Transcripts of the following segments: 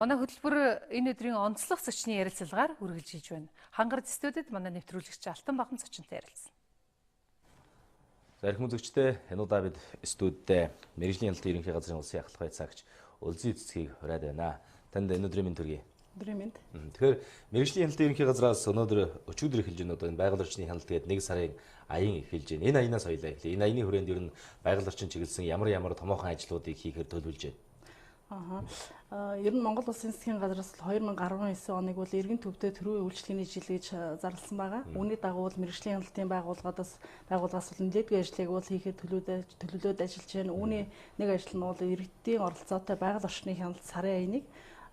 Манай хөтөлбөр энэ өдрийн онцлог зочны ярилцлагаар үргэлж хийж байна. Хангар студид манай нэвтрүүлэгч Алтан Бахан зочинтой ярилцсан. За эрхэм үзэгчдээ энэ удаа бид студидтэй мэрэгжлийн хяналтын ерөнхий газрын улсын ахлах байцаагч Улсын эцэцгийг ураад байна. Танд энэ өдрийн мэнд хүргэе. Өдрийн мэнд. Тэгэхээр мэрэгжлийн хяналтын ерөнхий газраас өнөөдөр өчигдөр эхэлж байна. Одоо энэ байгаль орчны хяналт гээд 1 сарын аян эхэлж байна. Энэ аянаас хоёлаа эхлэе. Энэ аяны хүрээнд ер нь байгаль орчин чиглэсэн ямар томоохон ажлуудыг хийхээр төлөвлөж байна. Ер нь Монгол Улсын засгийн газраас 2019 оныг бол эргэн төвдөө төрийн үйлчлэгээний жил гэж зарласан байгаа. Үүний дагуу мэрэгжлийн хяналтын байгууллагаас нэлээдгүй ажлыг бол хийхэд төлөвлөд ажиллаж байна. Үүний нэг ажил нь бол иргэдийн оролцоотой байгаль орчны хяналт сарын аяныг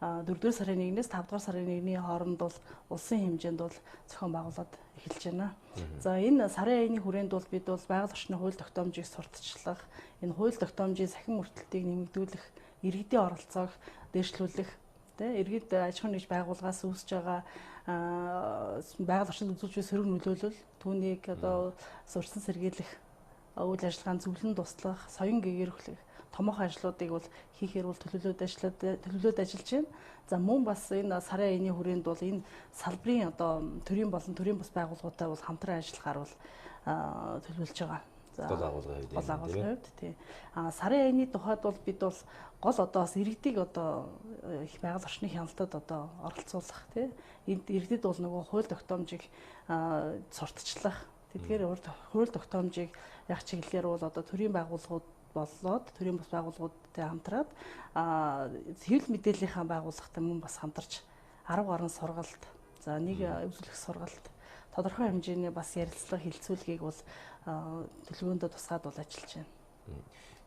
4-р сарын 1-ээс 5-р сарын 1-ний хооронд бол улсын хэмжээнд бол зохион байгуулалт эхэлж байна. За энэ сарын аяны хүрээнд бол бид бол байгаль орчны хууль тогтоомжийг сурталчлах, энэ хууль тогтоомжийн сахин мөртөлтийг нэмэгдүүлэх, иргэдийн оролцоог дээшлүүлэх, иргэд аж ахуйн нэгж байгууллагаас үүсэж байгаа байгаль орчинд үзүүлж буй сөрөг нөлөөлөл түүнийг одоо сурсан сэргийлэх, үйл ажиллагааны зөвлөн туслах, соён гээгэрхлэх томоохон ажлуудыг бол хийхээр бол төлөвлөд ажиллаж байна. За мөн бас энэ сарын аяны хүрээнд бол энэ салбарын одоо төрийн бус байгууллагуудтай бол хамтран ажиллахаар бол төлөвлөж байгаа. Гол агуулгын хувьд тий. Сарын аяны тухайд бол бид бол гол одоо бас иргэдийг одоо их байгаль орчны хяналтад одоо оролцуулах тий. Энд иргэдэд бол нөгөө хууль тогтоомжийг сурталчлах. Тэгэхээр хууль тогтоомжийг яг чиглэлээр бол одоо төрийн байгууллагууд болоод төрийн бус байгууллагуудтай хамтраад цэвэр мэдээллийнхаа байгууллагатай мөн бас хамтарч 10 гаруй сургалт, за нэг өвсөлөх сургалт, тодорхой хэмжээний бас ярилцлага хилцүүлгийг бол төлөвлөгөөндөө тусгаад бол ажиллаж байна.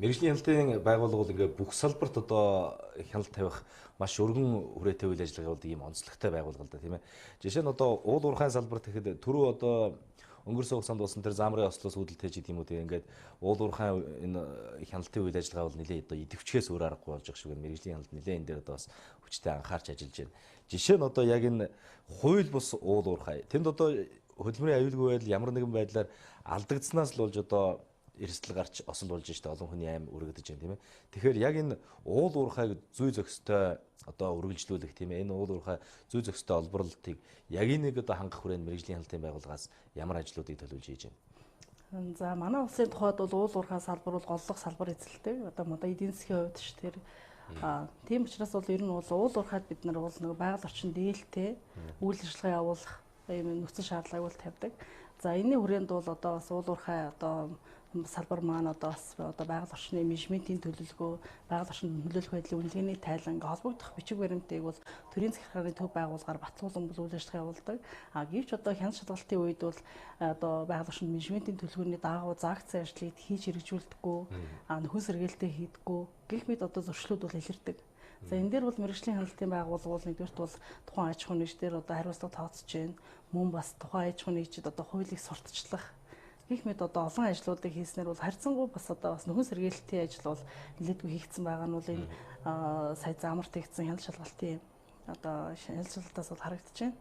Мэргэжлийн хяналтын байгууллага бол ингээд бүх салбарт одоо хяналт тавих маш өргөн хүрээтэй үйл ажиллагаа бол ийм онцлогтой байгууллага л да тийм ээ. Жишээ нь одоо уул уурхайн салбарт ихэд түрүү одоо өнгөрсөн хугацаанд болсон тэр замрын ослоос үүдэлтэй ч гэдэг юм уу тийм ингээд уул уурхайн энэ хяналтын үйл ажиллагаа бол нэлээд одоо идэвхжихээс өөр аргагүй болж байгаа шүү гэн мэргэжлийн хяналт нэлээд энэ дээр одоо бас хүчтэй анхаарч ажиллаж байна. Жишээ нь одоо яг энэ хууль бус уул уурхай тэнд одоо хөдөлмөрийн аюулгүй байдал ямар нэгэн байдлаар алдагдсанаас л болж одоо эрсдэл гарч осол болж штэ олон хүний аим өргөдөж байна тийм ээ. Тэгэхээр яг энэ уул уурхайг зүй зохистой одоо үргэлжлүүлэх тийм ээ. Энэ уул уурхай зүй зохистой олборлолтыг яг энийг одоо хангах хүрээнд мэргэжлийн хяналтын байгууллагаас ямар ажлуудыг төлөвлөж хийж байна. За манай улсын тухайд бол уул уурхай салбар бол голлох салбар эзэлдэг. Одоо эдийн засгийн хувьд ш тэр тийм учраас бол ер нь бол уул уурхайд бид нар бол нэг байгаль орчин дээлтэй үйл ажиллагаа явуулах ийм нөхцөл шаардлагыг бол тавьдаг. За энэний хүрээнд бол одоо бас уул уурхай одоо салбар маань одоо бас одоо байгаль орчны менежментийн төлөвлөгөө, байгаль орчинд нөлөөлөх байдлын үнэлгээний тайланг холбогдох бичиг баримтыг бол төрийн захиргааны төв байгууллагаар батлуулан үйл ажиллагаа явуулдаг. Гэвч одоо хяналт шалгалтын үед бол одоо байгаль орчинд менежментийн төлөвлөгөөний дагуу заагдсан ажлыг хийж хэрэгжүүлдэггүй, нөхөн сэргээлтээ хийдэггүй гэх мэт одоо зөрчлүүд бол илэрдэг. За энэ дээр бол мэргэжлийн хяналтын байгууллага бол нэгдүгürt бол тухайн аж ахуйн нэгжээр одоо хариуцлага тооцож байна. Мөн бас тухайн аж ахуйн нэгжид одоо хуулийг сурталчлах гэх мэт одоо олон ажлуудыг хийснээр бол харьцангуй бас одоо бас нөхөн сэргээлтийн ажил бол нэлээдгүй хийгдсэн байгаа нь бол энэ сая замарт хийгдсэн хяналт шалгалтын одоо хяналт шалгалтаас бол харагдаж байна.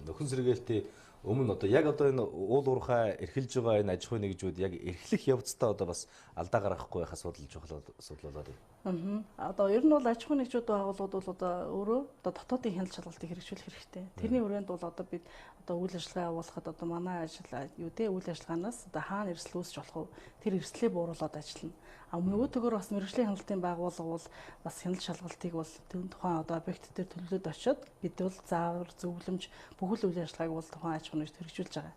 Нөхөн сэргээлтийн өмнө одоо яг одоо энэ уул уурхай эрхэлж байгаа энэ аж ахуйн нэгжүүд яг эрхлэх явцдаа одоо бас алдаа гаргахгүй байхаа судлуулаад байна. Одоо ер нь бол аж ахуйн нэгжүүд байгууллагууд бол одоо өөрөө одоо дотоодын хяналт шалгалтыг хэрэгжүүлэх хэрэгтэй. Тэрний хүрээнд бол одоо бид одоо үйл ажиллагаа явуулахад одоо манай үйл ажиллагаанаас одоо хаана эрсдэл үүсч болох вэ? Тэр эрсдлээ бууруулад ажиллана. Нөгөө төгөөр бас мэргэжлийн хяналтын байгууллага бол бас хяналт шалгалтыг бол тухайн одоо объект дээр төлөвлөд очиод бид бол заавар зөвлөмж бүхэл үйл ажиллагааг бол тухайн аж ахуйн нэгж хэрэгжүүлж байгаа.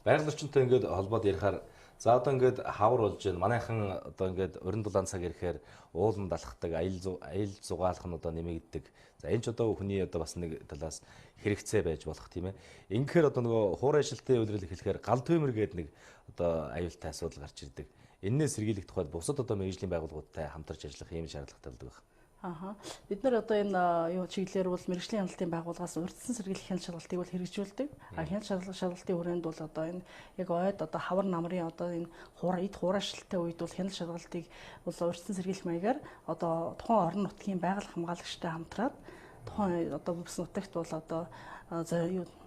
Байгаль орчинтой ингээд холбоод ярихаар за одоо ингээд хавар болж байна. Манайхан одоо ингээд уран дулаан цаг ирэхээр ууланд алхдаг, аял зугаалах нь одоо нэмэгддэг. За энэ ч одоо хүний одоо бас нэг талаас хэрэгцээ байж болох тийм ээ. Ингэхээр одоо нөгөө хуур ажилтны үйлрэл эхлэхээр гал төмөр гэдэг нэг одоо аюултай асуудал гарч ирдэг. Эннээс сэргийлэх тухайд бусад одоо мэргэжлийн байгууллагуудтай хамтарч ажиллах ийм шаардлагатай болдог байна. Бид нар одоо энэ чиглэлээр бол мэргэжлийн хяналтын байгууллагаас урьдчилан сэргийлэх хяналт шалгалтыг бол хэрэгжүүлдэг. Хяналт шалгалтын хүрээнд бол одоо энэ яг ойд одоо хавар намрын одоо энэ хуурайшилттай үед бол хяналт шалгалтыг бол урьдчилан сэргийлэх маягаар одоо тухайн орон нутгийн байгаль хамгаалагчтай хамтраад тухайн одоо бүс нутагт бол одоо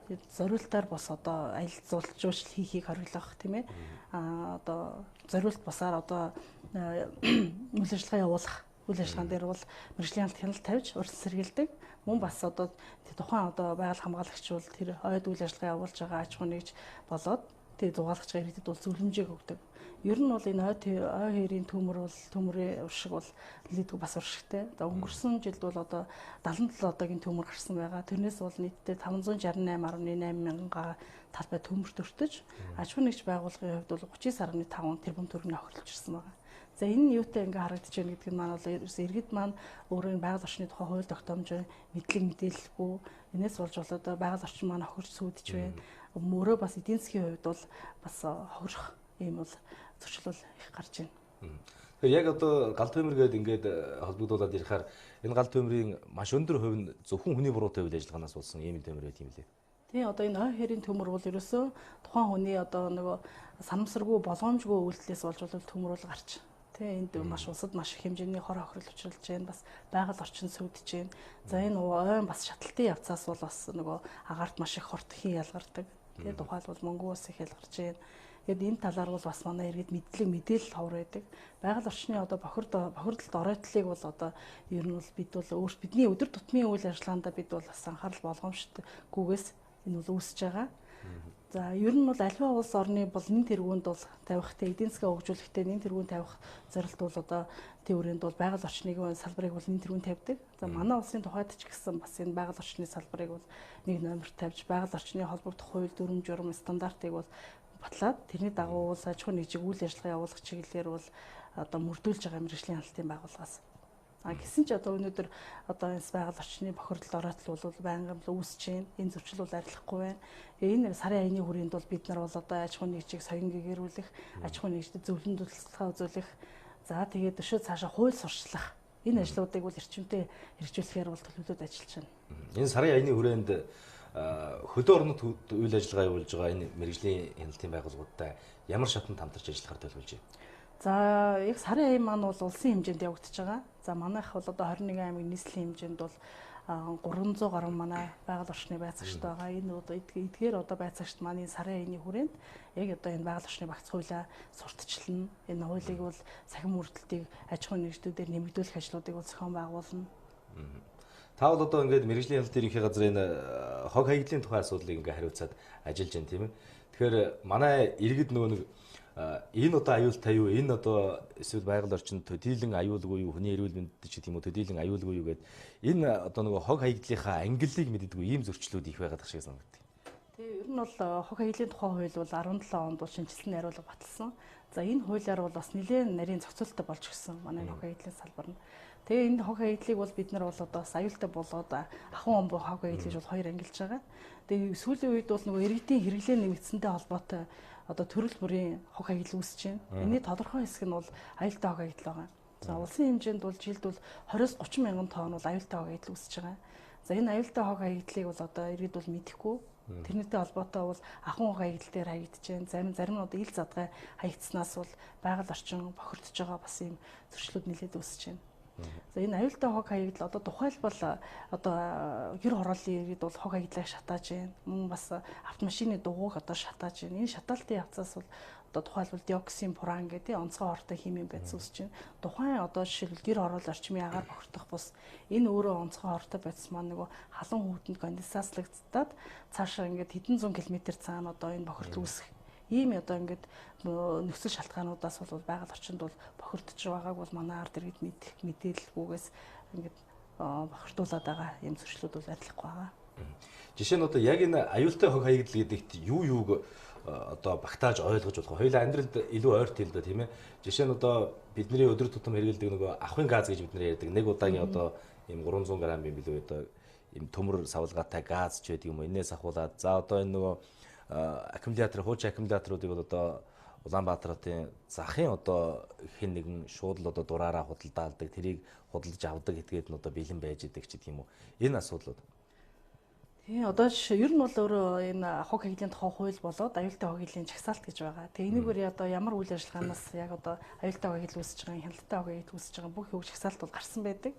зориултаар бас одоо аялал жуулчлал хийхийг хориглох тийм ээ. Одоо зориулт бусаар одоо үйл ажиллагаа явуулах үйл ажиллагаан дээр бол мэргэжлийн хяналт тавьж урьдчилан сэргийлдэг. Мөн бас одоо тухайн одоо байгаль хамгаалагч бол тэр ойд үйл ажиллагаа явуулж байгаа аж ахуй нэгж болоод тэр дугаалгч иргэдэд бол зөвлөмжийг өгдөг. Ер нь бол энэ ой хоёрын төмөрийн уршиг бол нэлээдгүй бас уршигтай. Одоо өнгөрсөн жилд бол одоо 77 одоогийн төмөр гарсан байгаа. Тэрнээс бол нийтдээ 568.8 мянган талбай төмөрт өртөж, аж ахуй нэгж байгууллагын хувьд бол 39.5 тэрбум төгрөгийг охирлж ирсэн байгаа. За энэ нь юутай ингээ харагдаж байна гэдэг нь маань бол иргэд маань өөрийн байгаль орчны тухай хууль тогтоомж мэдлэг мэдээлэлгүй энэс болж болоод байгаль орчин маань хохирч сүйдэж байна. Өөрөө бас эдийн засгийн хувьд бол бас хохирох ийм бол зөрчил их гарч байна. Тэгэхээр яг одоо гал төмөр гээд ингээд холбогдуулаад ярихаар энэ гал төмрийн маш өндөр хувь нь зөвхөн хүний буруутай үйл ажиллагаанаас болсон ийм төмөр байт юм лээ. Тий одоо энэ ой хэрийн төмөр бол ерөөсөө тухайн хүний одоо нөгөө санамсаргүй боломжгүй үйлдэлээс болж бол төмөр бол гарч. Тий энд маш улсад маш их хэмжээний хор хохирол учруулж байна. Бас байгаль орчин сүйдэж байна. За энэ ойн бас шаталтын явцаас бол бас нөгөө агаарт маш их хортхийн ялгардаг. Тий тухайлбал мөнгө ус их ялгарч байна. Тэгэд энэ талаар бол бас манай иргэд мэдлэг мэдээлэл ховор байдаг. Байгаль орчны одоо бохирдолд оройтлыг бол одоо ер нь бол бид бол бидний өдөр тутмын үйл ажиллагаанд бид бол бас анхаарал болгоомжтойгүйгээс энэ бол үүсэж байгаа. За ер нь бол альва улс орны бол нэн тэргуунд бол тавихтай эдийн засгаа хөгжүүлэхдээ нэн тэргүүнд тавих зорилт бол одоо төвөрөнд бол байгаль орчны салбарыг бол нэн тэргүүнд тавьдаг. За манай улсын тухайд ч гэсэн бас энэ байгаль орчны салбарыг бол нэг номерт тавьж байгаль орчны холбогдох хууль дүрм журам стандартыг бол батлаад тэрний дагуу аж ахуй нэгжийг үйл ажиллагаа явуулах чиглэлээр бол одоо мөрдүүлж байгаа мэргэжлийн хяналтын байгууллагаас. Гэсэн ч одоо өнөөдөр одоо энэ байгаль орчны бохирдолд оройтол бол байнгын үүсэж байна. Энэ зөрчил бол арилахгүй байна. Энэ сарын аяны хүрээнд бол бид нар бол одоо аж ахуй нэгжийг соён гэгэрүүлэх, аж ахуй нэгжид зөвлөм туслалцаа үзүүлэх, за тэгээд өшөө цаашаа хууль сурчлах энэ ажлуудыг бол эрчимтэй хэрэгжүүлэхээр бол төлөвлөд ажиллаж байна. Энэ сарын аяны хүрээнд хөдөө орнод үйл ажиллагаа явуулж байгаа энэ мэргэжлийн хяналтын байгууллагуудтай ямар шатнд хамтарч ажиллахаар төлөвлөж байна? За яг сарын аян маань бол улсын хэмжээнд явагдаж байгаа. За манайх бол одоо 21 аймгийн нийслэлийн хэмжээнд бол 300 гаруй манай байгаль орчны байцаагчд байгаа. Энэ одоо эдгээр одоо байцаагчд маань энэ сарын аяны хүрээнд яг одоо энэ байгаль орчны багц хуулиа сурталчилна. Энэ хуулийг бол сахин мөрдөлтийг аж ахуй нэгжлүүдээр нэмэгдүүлэх ажлуудыг бол зохион байгуулна. Та бол одоо ингээд мэргэжлийн хяналт ерөнхий газрын хог хаягдлын тухай асуудлыг ингээд хариуцаад ажиллаж байна тийм ээ. Тэгэхээр манай иргэд нөгөө нэг энэ одоо аюултай юу, энэ одоо эсвэл байгаль орчинд төдийлөн аюулгүй юу, хүний эрүүл мэндэд ч гэх юм уу төдийлөн аюулгүй юу гэдэг энэ одоо нөгөө хог хаягдлынхаа ангиллыг мэддэггүй ийм зөрчлүүд их байгаад байгаа шиг санагдав. Тэгээ ер нь бол хог хаягдлын тухай хууль бол 17 онд бол шинжилсэн найруулга баталсан. За энэ хуулиар бол бас нэлээд нарийн зохицуулттай болж гисэн манай хог хаягдлын салбар нь. Тэгээ энэ хог хаягдлыг бол бид нар бол одоо бас аюултай болоод ахын омбоо хог хаягдлыг бол хоёр ангилж байгаа. Тэгээ сүүлийн үед бол нөгөө иргэдийн хэрэглээ нэмэгдсэнтэй холбоотой одоо төрөл бүрийн хог хаягдал үүсэж байна. Энэний тодорхой хэсэг нь бол аюултай хог хаягдал байгаа. За улсын хэмжээнд бол жилд бол 20-30 мянган тонн бол аюултай хог хаягдал үүсэж байгаа. За энэ аюултай хог хаягдлыг бол одоо иргэд бол мэдэхгүй. Тэрнээтэй холбоотой бол ахын хог хаягдал дээр хаягдж байна. Зарим нь одоо ил задгай хаягдснаас бол байгаль орчин бохирдож байгаа бас ийм зөрчлүүд нэлээд үүсэж байна. За энэ аюултай хог хаягдал одоо тухайлбал одоо гэр хорооллын иргэд бол хог хаягдлыг шатааж байна. Мөн бас автомашины дугуйг одоо шатааж байна. Энэ шатаалтын явцаас бол одоо тухайлбал диоксин, фуран гэдэг онцгой хортой химийн байц үүсэж байна. Тухайн одоо жишээлбэл гэр хороол орчмын агаар бохирдох бус энэ өөрөө онцгой хортой байц маань нөгөө халуун хүүтэнд конденсацлагдаад цаашаа ингээд хэдэн зуун километр цаана одоо энэ бохирдол үүсэх. Ийм одоо ингээд нөхцөл шалтгаануудаас бол байгаль орчинд бол бохирдож байгааг бол манай ард иргэд мэдээлэлгүйгээс ингээд бохирдуулаад байгаа ийм зөрчлүүд бол арилахгүй байгаа. Жишээ нь одоо яг энэ аюултай хог хаягдал гэдэгт юу юуг одоо багтааж ойлгож болох хоёулаа амьдралд илүү ойрт хэлдэг тийм ээ. Жишээ нь одоо бидний өдөр тутам хэрэглэдэг нөгөө ахын газ гэж бид нар ярьдаг. Нэг удаагийн одоо ийм 300 г юм билүү одоо ийм төмөр савлгаатай газ ч байдаг юм уу. Энээс ахуулаад за одоо энэ нөгөө аккумулятор, хуучин аккумуляторуудыг бол одоо Улаанбаатарын захын одоо хэн нэгэн шууд л одоо дураараа худалдаалдаг, тэрийг худалдаж авдаг этгээд нь одоо бэлэн байж идэг ч гэх юм уу. Энэ асуудлууд. Тий, одоо ер нь бол өөрөө энэ хог хаягдлын тухай хууль болоод аюултай хог хаягдлын жагсаалт гэж байгаа. Тэгээ энийгээр одоо ямар үйл ажиллагаанаас яг одоо аюултай хог хаягдал үүсэж байгаа, хяналттай хог хаягдал үүсэж байгаа бүх жагсаалт бол гарсан байдаг.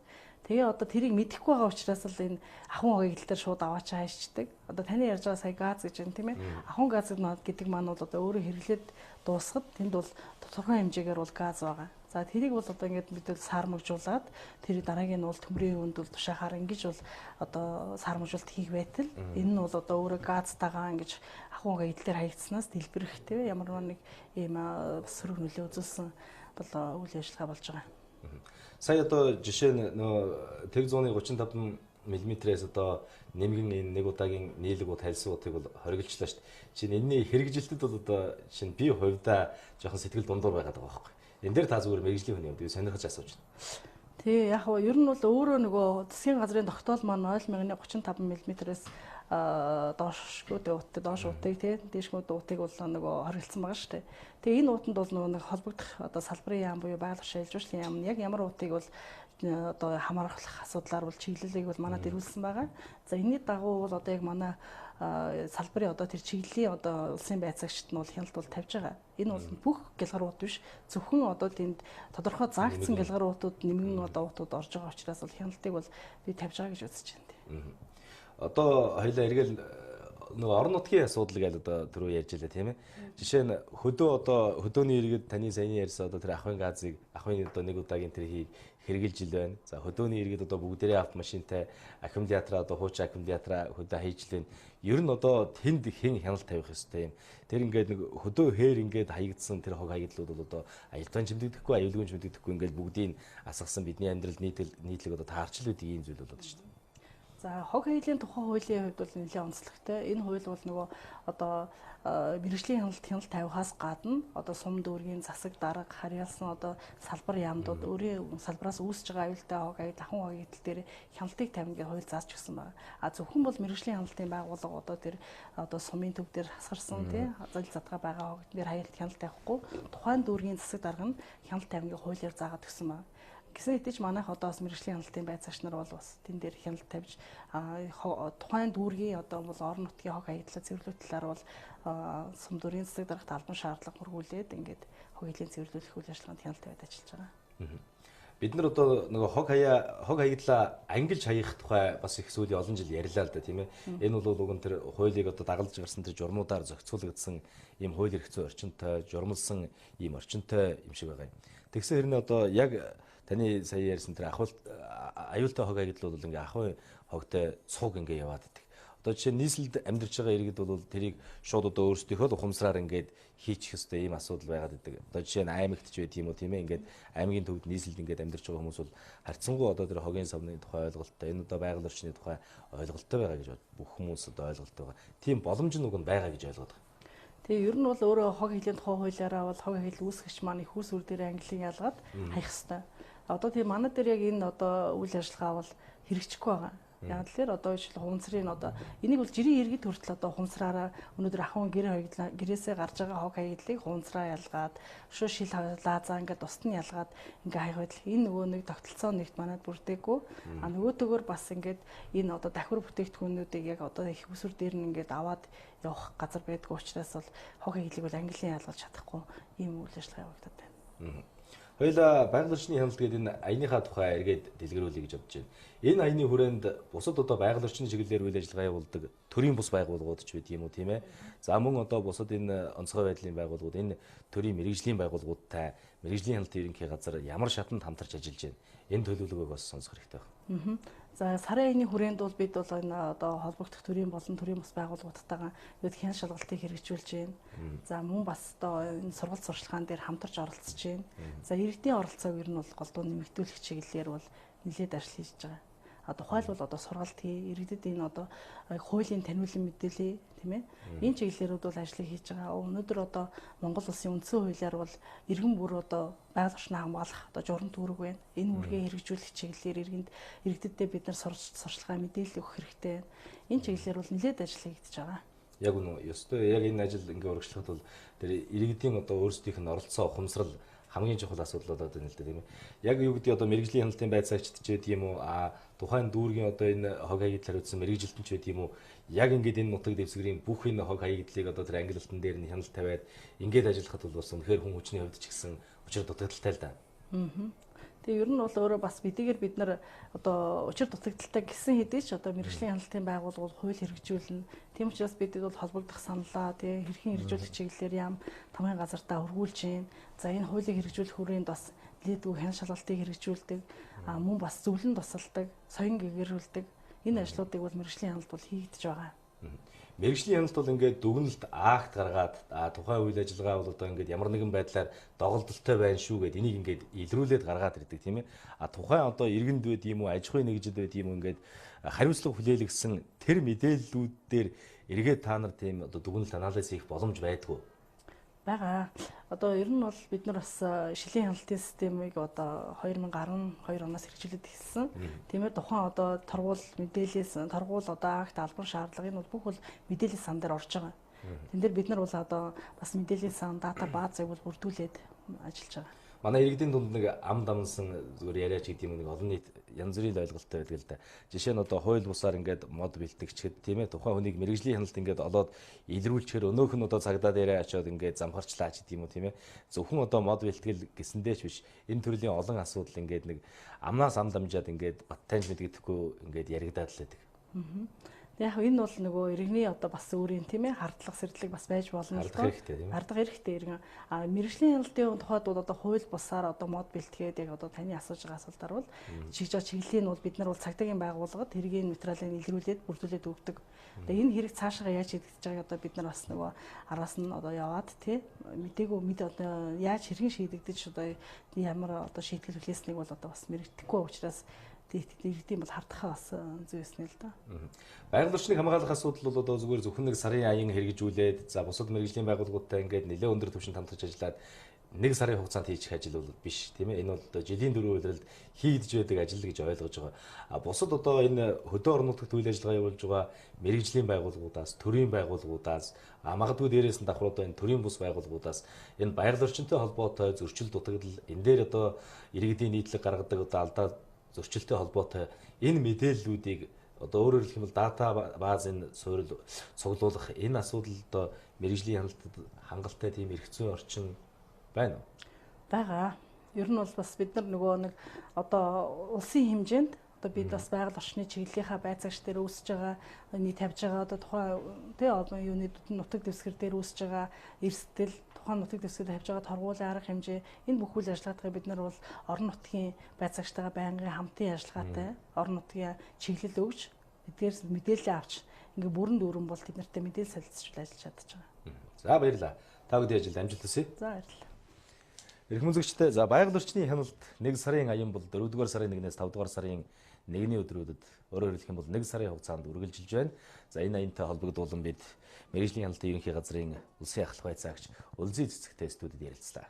Тэгээ одоо тэрийг мэдэхгүй байгаа учраас л энэ ахын хог хаягдал дээр шууд аваач хайшдаг. Одоо таны ярьж байгаа сая газ гэж байна тийм ээ. Ахын газ гэдэг маань бол одоо өөрөө хэрэглээд дуусахад тэнд бол тодорхой хэмжээгээр бол газ байгаа. За тэрийг бол одоо ингээд бид саармагжуулаад тэр дараагийн нь бол төмрийн үнд бол тушаахаар ингэж бол одоо саармагжуулалт хийх байтал энэ нь бол одоо өөрөө газтайгаа ингэж ахуй эдлээр хаягдсанаас дэлбэрэхтэй ямар нэг ийм сөрөг нөлөө үзүүлсэн бол үйл ажиллагаа болж байгаа. Сая одоо жишээ нь нөө тэг 135 мм-ээс одоо нэмгэн энэ нэг удаагийн нийлэг бод хайлсан утыг бол хориглолчлаа шүү дээ. Чинь энэний хэрэгжилтэд бол одоо чинь би хувьдаа жоохон сэтгэл дундуур байгаад байгаа байхгүй. Энэ дээр та зүгээр мэрэгжлийн хүний юм би сонирхож асууж байна. Тий, яг нь ер нь бол өөрөө нөгөө засгийн газрын тогтоол маань 0.35 мм-ээс доош утыг тий дээшгүүд утыг бол нөгөө хоригдсан байгаа шүү дээ. Тэгээ энэ утанд бол нөгөө нэг холбогдох одоо салбарын яам буюу байгаль орчин шилжүүлэх яам нь яг ямар утыг бол одоо хамаарах асуудлаар бол чиглэлийг бол манад ирүүлсэн байгаа. За энэний дагуу бол одоо яг манай салбарын одоо тэр чиглэлийн одоо улсын байцаагчид нь бол хяналт бол тавьж байгаа. Энэ бол бүх гялгарууд биш зөвхөн одоо тэнд тодорхой заагдсан гялгаруудад нэмгэн одоо утууд орж байгаа учраас бол хяналтыг бол би тавьж байгаа гэж үзэж байна. Одоо хоёлаа эргэл нөгөө орон нутгийн асуудал гэж одоо түрүү ярьж байлаа тийм ээ. Жишээ нь хөдөөний иргэд таны саяны ярьсан одоо тэр ахын газыг ахын одоо нэг удаагийн тэр хэрэгжилж ил байна. За хөдөөний иргэд одоо бүгдээрээ автомашинтай ахим театраа одоо хуучин ахим театраа хөдөө хийж лэн. Ер нь одоо тэнд хэн хяналт тавих ёстой юм. Тэр ингээд нэг хөдөө хээр ингээд хаягдсан тэр хог хаягдлууд бол одоо аялалгын чимдэгдэхгүй аюулгүй чимдэгдэхгүй ингээд бүгдийг асгасан бидний амьдрал нийтлэг одоо таарч л үүдийн ийм зүйл болоод шүү дээ. За хог хаялийн тухай хуулийн хувьд бол нэлээд онцлогтой. Энэ хууль бол нөгөө одоо мэргэжлийн хяналт тавихаас гадна одоо сум дүүргийн засаг дарга харьяалсан одоо салбар яамдууд өөрийн салбараас үүсэж байгаа аюултай хог хаягдал ахуй хаягдал дээр хяналтыг тавина гэж хууль зааж өгсөн байна. А зөвхөн бол мэргэжлийн хяналтын байгууллага одоо тэр одоо сумын төв дээр хасгарсан тий зал задгаа байгаа хог дээр хяналт тавихгүй тухайн дүүргийн засаг дарга нь хяналт тавина гэж хуулиар заагаад өгсөн байна. Гэсэн хэдий ч манайх одоо бас мэргэжлийн хяналтын байцаагч нар бол бас тэн дээр хяналт тавьж тухайн дүүргийн одоо бол орон нутгийн хог хаягдлаа цэвэрлэх талаар бол сум дүүргийн засаг даргад албан шаардлага хөрвүүлээд ингээд хог хаялийн цэвэрлэх үйл ажиллагаанд хяналт тавиад ажиллаж байгаа. Бид нар одоо нөгөө хог хаягдлаа ангилж хаях тухай бас их сүүлийн олон жил ярьлаа л да тийм ээ. Энэ бол уг нь тэр хуулийг одоо дагалж гарсан тэр журмуудаар зохицуулагдсан ийм хууль эрх зүйн орчинтой журмалсан ийм орчинтой юм шиг байгаа юм. Тэгсэн хэрнээ одоо яг таны сая ярьсан тэр аюултай хог хаягдал бол ингээ ахуй хогтой цуг ингээ яваад идэг. Одоо жишээ нь нийслэлд амьдарч байгаа иргэд бол тэрийг шууд одоо өөрсдийнхөө ухамсараар ингээд хийчих хэвээр ийм асуудал байгаад идэг. Одоо жишээ нь аймагт ч байт юм уу тийм ээ ингээд аймгийн төвд нийслэлд ингээд амьдарч байгаа хүмүүс бол харьцангуй одоо тэр хогийн савны тухай ойлголттой энэ одоо байгаль орчны тухай ойлголттой байгаа гэж бүх хүмүүс одоо ойлголттой байгаа. Тийм боломж нь уг нь байгаа гэж ойлгоод байгаа. Тэгээ ер нь бол өөрөө хог хаялийн тухай хуулиараа бол хог хаял үүсгэгч маань их үс үр дээр английн ялгаад хаях хэвээр. Одоо тийм манай дээр яг энэ одоо үйл ажиллагаа бол хэрэгжихгүй байгаа. Яг л одоо жишээл хумцрын одоо энийг бол жирийн иргэд хүртэл одоо хумцраараа өнөөдөр ахын гэрээсээ гарч байгаа хог хаягдлыг хумцраа ялгаад шуу шил лаазаа ингээд устд нь ялгаад ингээд хаях байдал энэ нөгөө нэг тогтолцоо нэгт манад бүрдээгүй а нөгөө төгөөр бас ингээд энэ одоо давхар бүтээгдэхүүнүүдийг яг одоо их усүр дээр нь ингээд аваад явах газар байдгүй учраас бол хог хаяглыг бол английн ялгаж чадахгүй ийм үйл ажиллагаа явагдаад байна. Хоёлаа байгаль орчны хяналт гэдэг энэ аяныхаа тухай эргээд дэлгэрүүлэе гэж бодож байна. Энэ аяны хүрээнд бусад одоо байгаль орчны чиглэлээр үйл ажиллагаа явуулдаг төрийн бус байгууллагууд ч байд юм уу тийм ээ. За мөн одоо бусад энэ онцгой байдлын байгууллагууд энэ төрийн мэрэгжлийн байгууллагуудтай мэрэгжлийн хяналтын ерөнхий газар ямар шатанд хамтарч ажиллаж байна. Энэ төлөвлөгөөг бас сонсох хэрэгтэй байна. За сарын аяны хүрээнд бол бид бол энэ одоо холбогдох төрийн болон төрийн бус байгууллагуудтайгаа бид хяналт шалгалтыг хэрэгжүүлж байна. За мөн бас одоо энэ сургалт сурчлагаан дээр хамтарч оролцож байна. За иргэдийн оролцоог ер нь бол голдуу нэмэгдүүлэх чиглэлээр бол нэлээд ажил хийж байгаа. Тухайлбал одоо сургалт хий, иргэдэд энэ одоо хуулийн таниулан мэдээлээ тийм ээ. Энэ чиглэлээрүүд бол ажлыг хийж байгаа. Өнөөдөр одоо Монгол улсын үндсэн хуулиар бол иргэн бүр одоо байгаль орчныг хамгаалах одоо журам үүрэг байна. Энэ үүргээ хэрэгжүүлэх чиглэлээр иргэдэд бид нар сурчлагаа мэдээлэл өгөх хэрэгтэй байна. Энэ чиглэлээр бол нэлээд ажил хийгдэж байгаа. Яг үнэ. Ёстой яг энэ ажил ингээ урагшлахад бол тэр иргэдийн одоо өөрсдийнх нь оролцоо ухамсарал хамгийн чухал асуудал болоод байна л да тийм ээ. Яг юу гэдэг одоо мэрэгжлийн хяналтын байцаагчд ч гэдэг юм уу тухайн дүүргийн одоо энэ хог хаягдлаар үзсэн мэрэгжилтэн ч гэдэг юм уу яг ингээд энэ нутаг дэвсгэрийн бүх энэ хог хаягдлыг одоо тэр ангилалтан дээр нь хяналт тавиад ингээд ажиллахад бол бас үнэхээр хүн хүчний хувьд ч гэсэн учир дутагдaltaй л да. Тэгээ ер нь бол өөрөө бас бидгээр бид нар одоо учир дутагдaltaй гэсэн хэдий ч одоо мэрэгжлийн хяналтын байгууллагууд хууль хэрэгжүүлнэ. Тийм учраас бидэд бол холбогдох саналаа тий хэрхэн хэрэгжүүлэх чиглэлээр яам тамгын газартаа өргүүлж байна. За энэ хуулийг хэрэгжүүлэх хүрээнд бас лээдгүй хэн шалгалтыг хэрэгжүүлдэг, мөн бас зөвлөн тусалдаг, соён гэгэрүүлдэг энэ ажлуудыг бол мэргэжлийн хяналт бол хийгдэж байгаа. Мэргэжлийн хяналт бол ингээд дүгнэлт акт гаргаад тухайн үйл ажиллагаа бол одоо ингээд ямар нэгэн байдлаар доголдолтой байна шүү гэд энийг ингээд илрүүлээд гаргаад ирдэг тийм ээ. Тухайн одоо иргэнд байд юм уу, аж ахуйн нэгжид байд юм уу ингээд хариуцлага хүлээлгсэн тэр мэдээллүүдээр эргээд та нар тийм одоо дүгнэлт анализ хийх боломж байдгүй байгаа. Одоо ер нь бол бид нар бас шилийн хяналтын системийг одоо 2012 оноос хэрэгжүүлээд эхэлсэн. Тиймээс тухайн одоо торгуул мэдээлэлээс торгуул одоо акт албан шаардлага энэ бол бүх бол мэдээллийн сан дээр орж байгаа. Тэн дээр бид нар бол одоо бас мэдээллийн сан дата баазыг бол бүрдүүлээд ажиллаж байгаа. Манай иргэдийн дунд нэг ам дамнсан зүгээр яриач гэдэг юм нэг олон нийт янз бүрийн ойлголттой байдаг л да. Жишээ нь одоо хууль бусаар ингээд мод бэлтгэжчихэд тийм ээ тухайн хүнийг мэргэжлийн хяналт ингээд олоод илрүүлчихээр өнөөх нь одоо цагдаа дээрээ очиод ингээд замхарчлаач гэдэг юм уу тийм ээ. Зөвхөн одоо мод бэлтгэл гэсэндээ ч биш энэ төрлийн олон асуудал ингээд нэг амнаас ам дамжаад ингээд баттайж мэдгэдэхгүй ингээд яригадаад л байдаг. Яг энэ бол нөгөө иргэний одоо бас өөрийн тийм ээ хардлага сэрлэг бас байж болно л доо. Хардах хэрэгтэй иргэн. Мэргэжлийн хяналтын тухайд бол одоо хууль бусаар одоо мод бэлтгээд яг одоо таны асууж байгаа асуултаар бол чиглэлийн бол бид нар бол цагдаагийн байгууллагад хэргийн материалыг илрүүлээд бүрдүүлээд өгдөг. Тэгээ энэ хэрэг цаашаа яаж шийдэгдэж байгааг одоо бид нар бас нөгөө араас нь одоо яваад тий мдэггүй мэд одоо яаж хэрхэн шийдэгдэж одоо ямар одоо шийтгэл хүлээснийг бол одоо бас мэрэгдэхгүй учраас иргэдийн бол хардахаа бас зүйсний л да. Байгаль орчныг хамгаалах асуудал бол одоо зүгээр зөвхөн нэг сарын аян хэрэгжүүлээд за бусад мэргэжлийн байгууллагуудтай ингээд нэлээд өндөр түвшинд хамтарч ажиллаад нэг сарын хугацаанд хийчих ажил бол биш тийм ээ. Энэ бол одоо жилийн дөрвөн үйлрэлд хийгдэж байдаг ажил гэж ойлгож байгаа. Бусад одоо энэ хөдөө орон нутагт үйл ажиллагаа явуулж байгаа мэргэжлийн байгууллагуудаас, төрийн байгууллагуудаас, магадгүй дээрээс нь давхар одоо энэ төрийн бус байгууллагуудаас энэ байгаль орчинтой холбоотой зөрчил дутагдал энэ дээр одоо иргэдийн нийтлэг гаргадаг одоо алдаа зөрчилтэй холбоотой энэ мэдээллүүдийг одоо өөрөөр хэлэх юм бол дата баазын суурил цуглуулах энэ асуудал одоо мэргэжлийн хяналтад хангалттай тийм эрх зүйн орчин байна уу? Байгаа. Ер нь бол бас бид нар нөгөө нэг одоо улсын хэмжээнд одоо бид бас байгаль орчны чиглэлийнхаа байцаагч дээр үүсэж байгаа нийт тавьж байгаа одоо тухайн тий одоо юуны нутаг дэвсгэр дээр үүсэж байгаа эрсдэл тухайн нутаг дэвсгэр тавьж байгаа торгуулийн арга хэмжээ энэ бүх үйл ажиллагаатай бид нар бол орон нутгийн байцаагчтайгаа байнгын хамтын ажиллагаатай орон нутгийн чиглэл өгж эдгээрс мэдээлэл авч ингээ бүрэн дүүрэн бол тэд нартай мэдээлэл солилцуулж ажиллаж чадчих байгаа. За баярлалаа. Та бүдгийн ажилд амжилт хүсье. За баярлалаа. Эрх музыкчтэй за байгаль орчны хяналт 1 сарын аян бол 4 дугаар сарын 1-ээс 5 дугаар сарын 1-ний өдрүүдэд өөрөөр хэлэх юм бол 1 сарын хугацаанд үргэлжилж байна. За энэ аянтай холбогдуулан бид мэргэжлийн хяналтын ерөнхий газрын улсын ахлах байцаагч Улзий цэцэгтэй студид ярилцлаа.